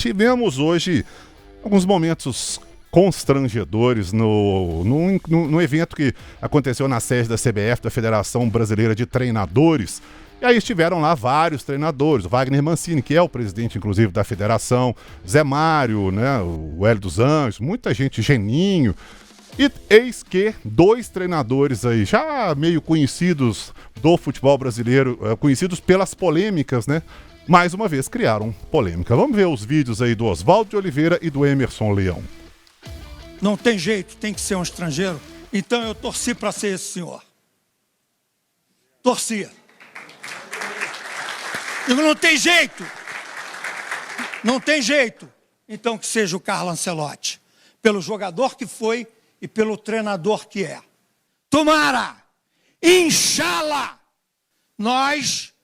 Tivemos hoje alguns momentos constrangedores no evento que aconteceu na sede da CBF, da Federação Brasileira de Treinadores. E aí estiveram lá vários treinadores, o Wagner Mancini, que é o presidente, inclusive, da federação, Zé Mário, né, o Hélio dos Anjos, muita gente, Geninho. E eis que 2 treinadores aí, já meio conhecidos do futebol brasileiro, conhecidos pelas polêmicas, né? Mais uma vez criaram polêmica. Vamos ver os vídeos aí do Oswaldo de Oliveira e do Emerson Leão. Não tem jeito, tem que ser um estrangeiro. Então eu torci para ser esse senhor. Torcia. Digo, não tem jeito. Não tem jeito. Então que seja o Carlo Ancelotti. Pelo jogador que foi e pelo treinador que é. Tomara, Inshallah, nós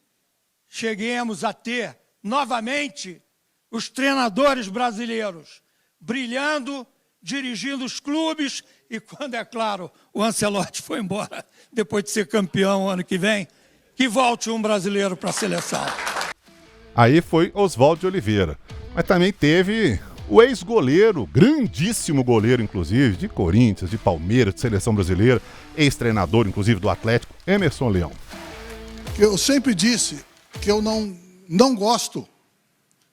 cheguemos a ter novamente os treinadores brasileiros brilhando, dirigindo os clubes e quando, é claro, o Ancelotti foi embora depois de ser campeão ano que vem, que volte um brasileiro para a seleção. Aí foi Oswaldo de Oliveira, mas também teve o ex-goleiro, grandíssimo goleiro, inclusive, de Corinthians, de Palmeiras, de Seleção Brasileira, ex-treinador, inclusive, do Atlético, Emerson Leão. Eu sempre disse que eu não gosto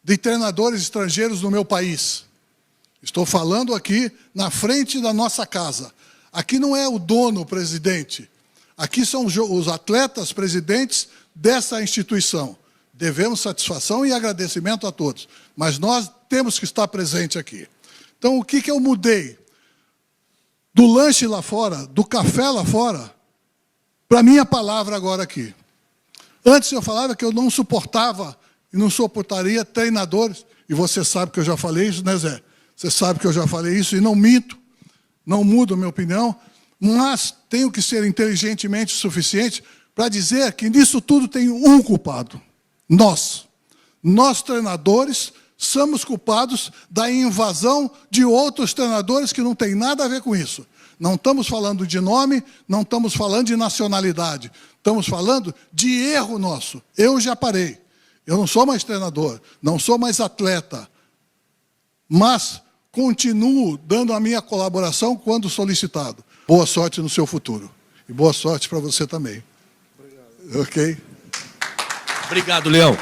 de treinadores estrangeiros no meu país. Estou falando aqui na frente da nossa casa. Aqui não é o dono, o presidente. Aqui são os atletas presidentes dessa instituição. Devemos satisfação e agradecimento a todos. Mas nós temos que estar presente aqui. Então, o que eu mudei? Do lanche lá fora, do café lá fora, para a minha palavra agora aqui. Antes eu falava que eu não suportava e não suportaria treinadores, e você sabe que eu já falei isso, né, Zé? Você sabe que eu já falei isso e não minto, não mudo a minha opinião, mas tenho que ser inteligentemente o suficiente para dizer que nisso tudo tem um culpado. Nós treinadores, somos culpados da invasão de outros treinadores que não tem nada a ver com isso. Não estamos falando de nome, não estamos falando de nacionalidade. Estamos falando de erro nosso. Eu já parei. Eu não sou mais treinador, não sou mais atleta. Mas continuo dando a minha colaboração quando solicitado. Boa sorte no seu futuro. E boa sorte para você também. Obrigado. Ok? Obrigado, Leão.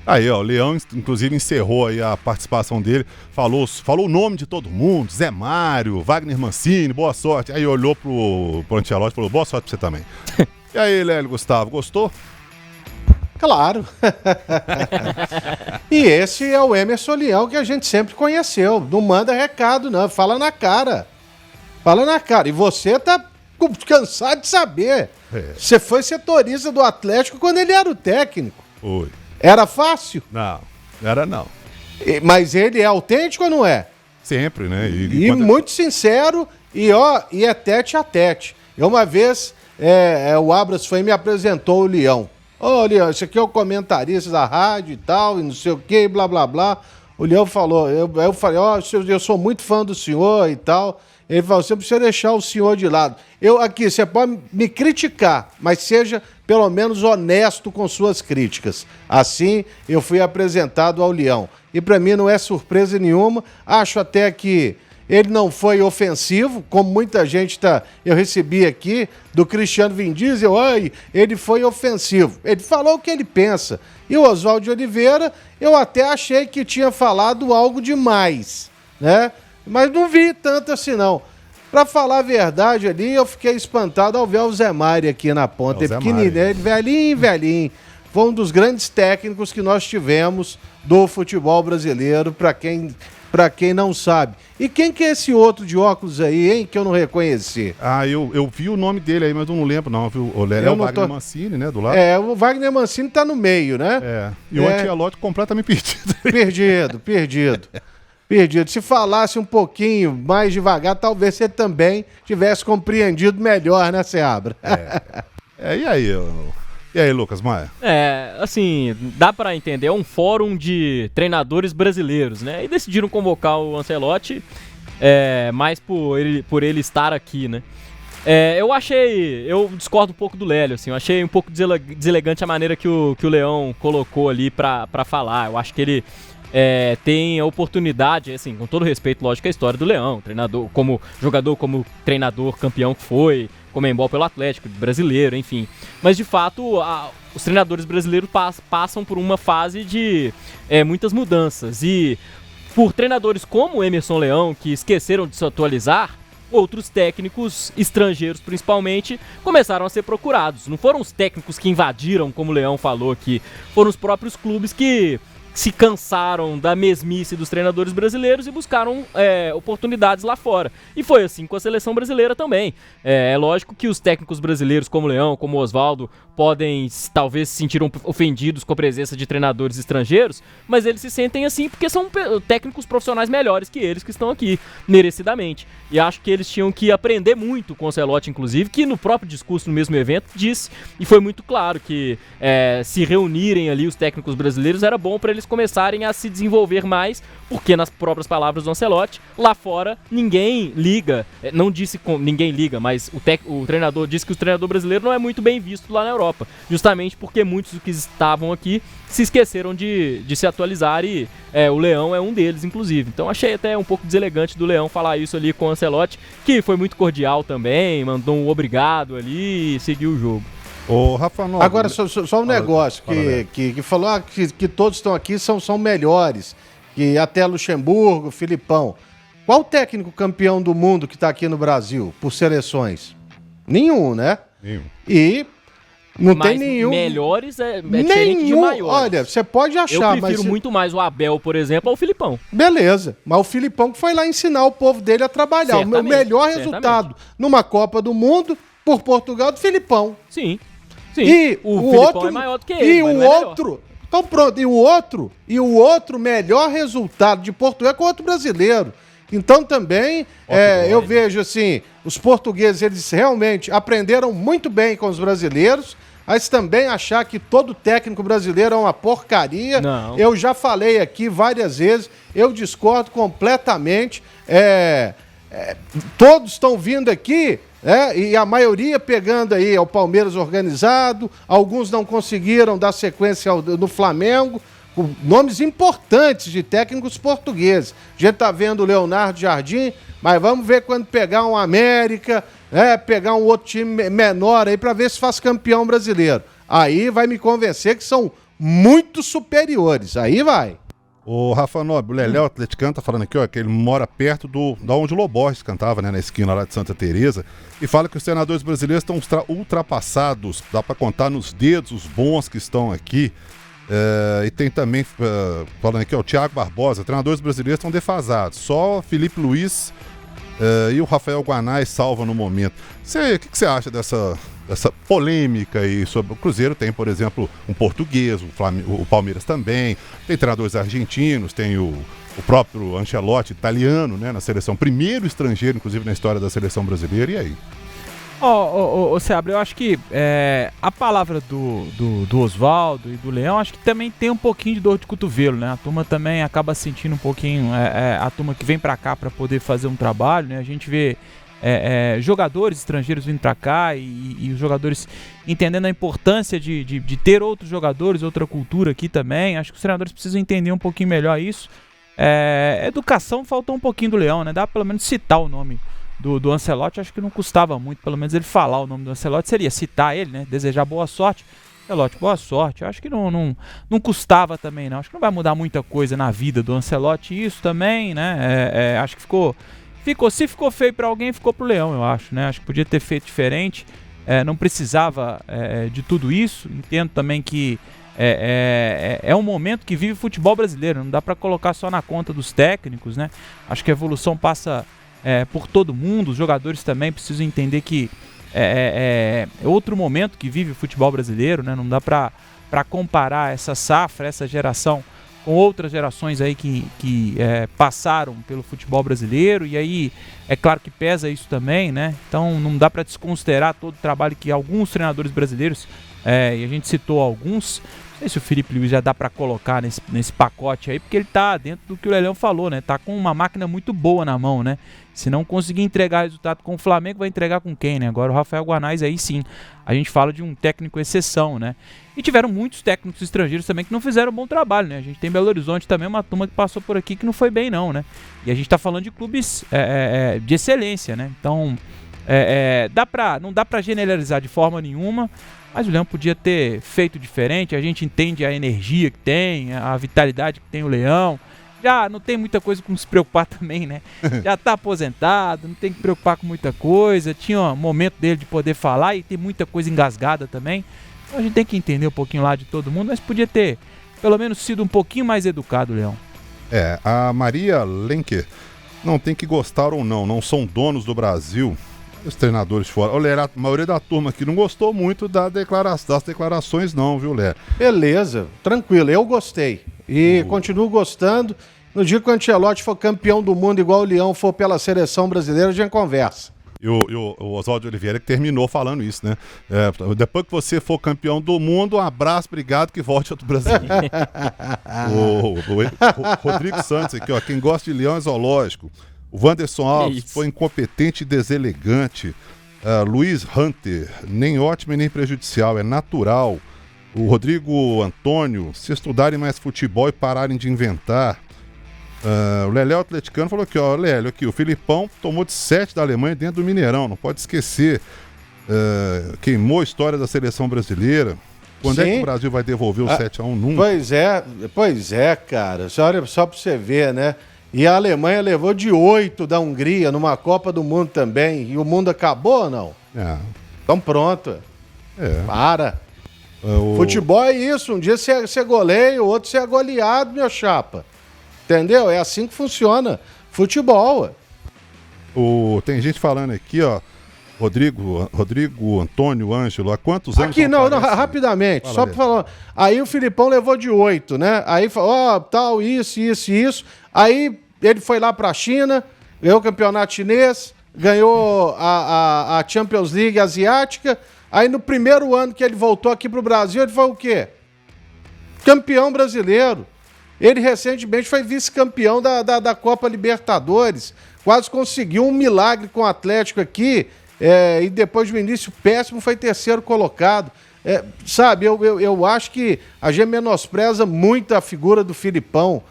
Aí, ó, o Leão, inclusive, encerrou aí a participação dele, falou o nome de todo mundo, Zé Mário, Wagner Mancini, boa sorte. Aí olhou pro Ancelotti e falou, boa sorte pra você também. E aí, Lélio Gustavo, gostou? Claro. E esse é o Emerson Leão que a gente sempre conheceu. Não manda recado, não. Fala na cara. Fala na cara. E você tá cansado de saber. Você foi setorista do Atlético quando ele era o técnico. Foi. Era fácil? Não, era não. Mas ele é autêntico ou não é? Sempre, né? E muito sincero e é tete a tete. Eu uma vez, o Abras foi e me apresentou o Leão. Ô, Leão, esse aqui é o comentarista da rádio e tal, e não sei o que, blá, blá, blá. O Leão falou, eu falei, eu sou muito fã do senhor e tal. Ele falou, você precisa deixar o senhor de lado. Você pode me criticar, mas seja pelo menos honesto com suas críticas. Assim, eu fui apresentado ao Leão. E para mim não é surpresa nenhuma. Acho até que ele não foi ofensivo, como muita gente eu recebi aqui, do Cristiano Vin Diesel, ele foi ofensivo. Ele falou o que ele pensa. E o Oswaldo de Oliveira, eu até achei que tinha falado algo demais, né? Mas não vi tanto assim, não. Pra falar a verdade ali, eu fiquei espantado ao ver o Zé Mário aqui na ponta. Ele pequenininho, velhinho. Foi um dos grandes técnicos que nós tivemos do futebol brasileiro, pra quem não sabe. E quem que é esse outro de óculos aí, hein, que eu não reconheci? Eu vi o nome dele aí, mas eu não lembro não, viu? O Wagner Mancini, né, do lado. O Wagner Mancini tá no meio, né? E o Ancelotti completamente perdido. Perdido. Se falasse um pouquinho mais devagar, talvez você também tivesse compreendido melhor, né, Seabra? E aí, Lucas Maia? Assim, dá pra entender, é um fórum de treinadores brasileiros, né? E decidiram convocar o Ancelotti mais por ele estar aqui, né? Eu discordo um pouco do Lélio, assim, eu achei um pouco deselegante a maneira que o Leão colocou ali pra falar. Eu acho que ele tem a oportunidade, assim, com todo respeito, lógico, à história do Leão, treinador, como jogador, como treinador campeão que foi, Comembol pelo Atlético, brasileiro, enfim. Mas, de fato, os treinadores brasileiros passam por uma fase de muitas mudanças. E por treinadores como Emerson Leão, que esqueceram de se atualizar, outros técnicos estrangeiros, principalmente, começaram a ser procurados. Não foram os técnicos que invadiram, como o Leão falou aqui, foram os próprios clubes que se cansaram da mesmice dos treinadores brasileiros e buscaram oportunidades lá fora. E foi assim com a seleção brasileira também. É lógico que os técnicos brasileiros, como o Leão, como o Oswaldo, podem talvez se sentir ofendidos com a presença de treinadores estrangeiros, mas eles se sentem assim porque são técnicos profissionais melhores que eles que estão aqui, merecidamente. E acho que eles tinham que aprender muito com o Ancelotti, inclusive, que no próprio discurso, no mesmo evento, disse, e foi muito claro, que se reunirem ali os técnicos brasileiros era bom para eles começarem a se desenvolver mais, porque nas próprias palavras do Ancelotti, lá fora ninguém liga, não disse ninguém liga, mas o treinador disse que o treinador brasileiro não é muito bem visto lá na Europa, justamente porque muitos dos que estavam aqui se esqueceram de se atualizar e o Leão é um deles, inclusive. Então achei até um pouco deselegante do Leão falar isso ali com o Ancelotti, que foi muito cordial também, mandou um obrigado ali e seguiu o jogo. Ô, Rafa Nobre, agora, só um negócio que falou que todos estão aqui são melhores, que até Luxemburgo, Filipão. Qual técnico campeão do mundo que está aqui no Brasil por seleções? Nenhum, né? Nenhum. E não mas tem nenhum. Melhores diferente de maiores. Olha, você pode achar, eu prefiro muito mais o Abel, por exemplo, ao Filipão. Beleza, mas o Filipão que foi lá ensinar o povo dele a trabalhar. O melhor resultado numa Copa do Mundo por Portugal do Filipão. Sim. E o Filipão outro, é maior do que ele. E o outro. Então pronto, e o outro melhor resultado de Portugal é com o outro brasileiro. Então também eu vejo assim, os portugueses eles realmente aprenderam muito bem com os brasileiros, mas também achar que todo técnico brasileiro é uma porcaria. Não. Eu já falei aqui várias vezes, eu discordo completamente. Todos estão vindo aqui, e a maioria pegando aí o Palmeiras organizado, alguns não conseguiram dar sequência no Flamengo, com nomes importantes de técnicos portugueses. A gente tá vendo o Leonardo Jardim, mas vamos ver quando pegar um América, pegar um outro time menor aí para ver se faz campeão brasileiro. Aí vai me convencer que são muito superiores, aí vai. O Rafa Nobre, o Leléo atleticano, tá falando aqui, ó, que ele mora perto da onde o Loborges cantava, né, na esquina lá de Santa Teresa, e fala que os treinadores brasileiros estão ultrapassados, dá para contar nos dedos os bons que estão aqui. E tem também, falando aqui, ó, o Thiago Barbosa, treinadores brasileiros estão defasados, só Felipe Luiz e o Rafael Guanais salva no momento. O que você acha dessa polêmica aí sobre o Cruzeiro? Tem, por exemplo, um português, o Palmeiras também, tem treinadores argentinos, tem o próprio Ancelotti italiano, né, na seleção, primeiro estrangeiro, inclusive, na história da seleção brasileira, e aí? Seabra, eu acho que a palavra do Oswaldo e do Leão, acho que também tem um pouquinho de dor de cotovelo, né? A turma também acaba sentindo um pouquinho, a turma que vem pra cá pra poder fazer um trabalho, né? A gente vê jogadores estrangeiros vindo pra cá e os jogadores entendendo a importância de ter outros jogadores, outra cultura aqui também. Acho que os treinadores precisam entender um pouquinho melhor isso. Educação faltou um pouquinho do Leão, né? Dá pelo menos citar o nome do Ancelotti. Acho que não custava muito, pelo menos ele falar o nome do Ancelotti, seria citar ele, né? Desejar boa sorte. Ancelotti, boa sorte. Acho que não custava também, não. Acho que não vai mudar muita coisa na vida do Ancelotti, isso também, né? Acho que se ficou feio pra alguém, ficou pro Leão, eu acho, né? Acho que podia ter feito diferente, não precisava de tudo isso. Entendo também que é um momento que vive o futebol brasileiro, não dá pra colocar só na conta dos técnicos, né? Acho que a evolução passa por todo mundo, os jogadores também precisam entender que é outro momento que vive o futebol brasileiro, né? Não dá pra comparar essa safra, essa geração com outras gerações aí que passaram pelo futebol brasileiro, e aí é claro que pesa isso também, né? Então não dá para desconsiderar todo o trabalho que alguns treinadores brasileiros, e a gente citou alguns, Não sei se o Felipe Luiz já dá pra colocar nesse pacote aí, porque ele tá dentro do que o Lelão falou, né? Tá com uma máquina muito boa na mão, né? Se não conseguir entregar resultado com o Flamengo, vai entregar com quem, né? Agora o Rafael Guanais aí sim, a gente fala de um técnico exceção, né? E tiveram muitos técnicos estrangeiros também que não fizeram um bom trabalho, né? A gente tem Belo Horizonte também, uma turma que passou por aqui que não foi bem não, né? E a gente tá falando de clubes de excelência, né? Então, não dá pra generalizar de forma nenhuma, mas o Leão podia ter feito diferente. A gente entende a energia que tem, a vitalidade que tem o Leão. Já não tem muita coisa com se preocupar também, né? Já tá aposentado, não tem que preocupar com muita coisa. Tinha um momento dele de poder falar e tem muita coisa engasgada também. Então a gente tem que entender um pouquinho lá de todo mundo, mas podia ter pelo menos sido um pouquinho mais educado, Leão. A Maria Lenker, não tem que gostar ou não são donos do Brasil. Os treinadores fora. Ô, Léo, a maioria da turma aqui não gostou muito das declarações não, viu, Léo? Beleza, tranquilo, eu gostei. E continuo gostando. No dia que o Ancelotti for campeão do mundo, igual o Leão for pela seleção brasileira, a gente conversa. E o Oswaldo Oliveira que terminou falando isso, né? Depois que você for campeão do mundo, um abraço, obrigado, que volte outro brasileiro. o Rodrigo Santos aqui, ó, quem gosta de Leão é zoológico. O Wanderson Alves foi incompetente e deselegante. Luiz Hunter, nem ótimo e nem prejudicial, é natural. O Rodrigo Antônio, se estudarem mais futebol e pararem de inventar. O Leléo Atleticano falou aqui, ó, Lélio, aqui, o Filipão tomou de 7 da Alemanha dentro do Mineirão, não pode esquecer. Queimou a história da seleção brasileira. Quando é que o Brasil vai devolver o 7-1 nunca? Pois é, cara. Só pra você ver, né? E a Alemanha levou de 8 da Hungria numa Copa do Mundo também. E o mundo acabou ou não? Então pronto. Para. Futebol é isso. Um dia você goleia, o outro você é goleado, meu chapa. Entendeu? É assim que funciona. Futebol. Tem gente falando aqui, ó. Rodrigo Antônio Ângelo, há quantos anos? Aqui, não, rapidamente, fala só pra falar. Aí o Filipão levou de 8, né? Aí falou, tal, isso. Aí ele foi lá pra China, ganhou o campeonato chinês, ganhou a Champions League asiática. Aí no primeiro ano que ele voltou aqui pro Brasil, ele foi o quê? Campeão brasileiro. Ele recentemente foi vice-campeão da Copa Libertadores. Quase conseguiu um milagre com o Atlético aqui. E depois de um início péssimo foi terceiro colocado. Sabe, eu acho que a gente menospreza muito a figura do Filipão.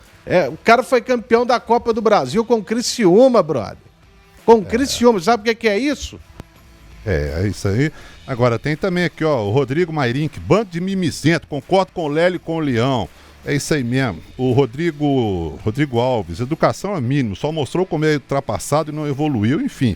O cara foi campeão da Copa do Brasil com o Criciúma, brother. Com o Criciúma, sabe o que é isso? É isso aí. Agora tem também aqui, ó, o Rodrigo Mairink, bando de mimizento, concordo com o Lélio e com o Leão. É isso aí mesmo. O Rodrigo Alves, educação é mínimo, só mostrou como é ultrapassado e não evoluiu, enfim.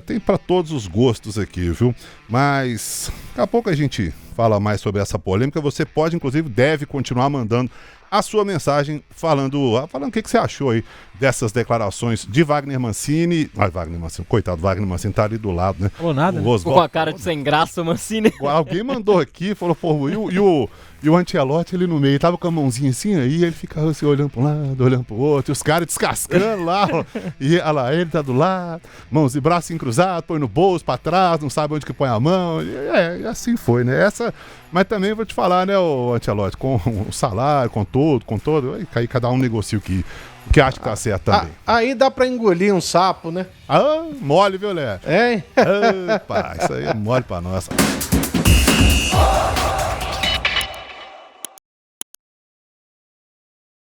Tem para todos os gostos aqui, viu? Mas daqui a pouco a gente fala mais sobre essa polêmica. Você pode, inclusive, deve continuar mandando a sua mensagem falando o que você achou aí dessas declarações de Wagner Mancini. Wagner Mancini, coitado, Wagner Mancini tá ali do lado, né? Falou nada, né? Ficou com a cara de sem graça, Mancini. Alguém mandou aqui, falou, pô, e o Ancelotti ali no meio, tava com a mãozinha assim, aí ele ficava assim, olhando pra um lado, olhando pro outro, e os caras descascando lá, ó, e olha lá, ele tá do lado, mãos e braços cruzados, põe no bolso, pra trás, não sabe onde que põe a mão, e assim foi, né? Mas também vou te falar, né, o Ancelotti, com o salário, com todo, aí cada um negocia o que acha que tá certo também. Aí dá pra engolir um sapo, né? Mole, viu, Léo? Hein? Opa, isso aí é mole pra nós.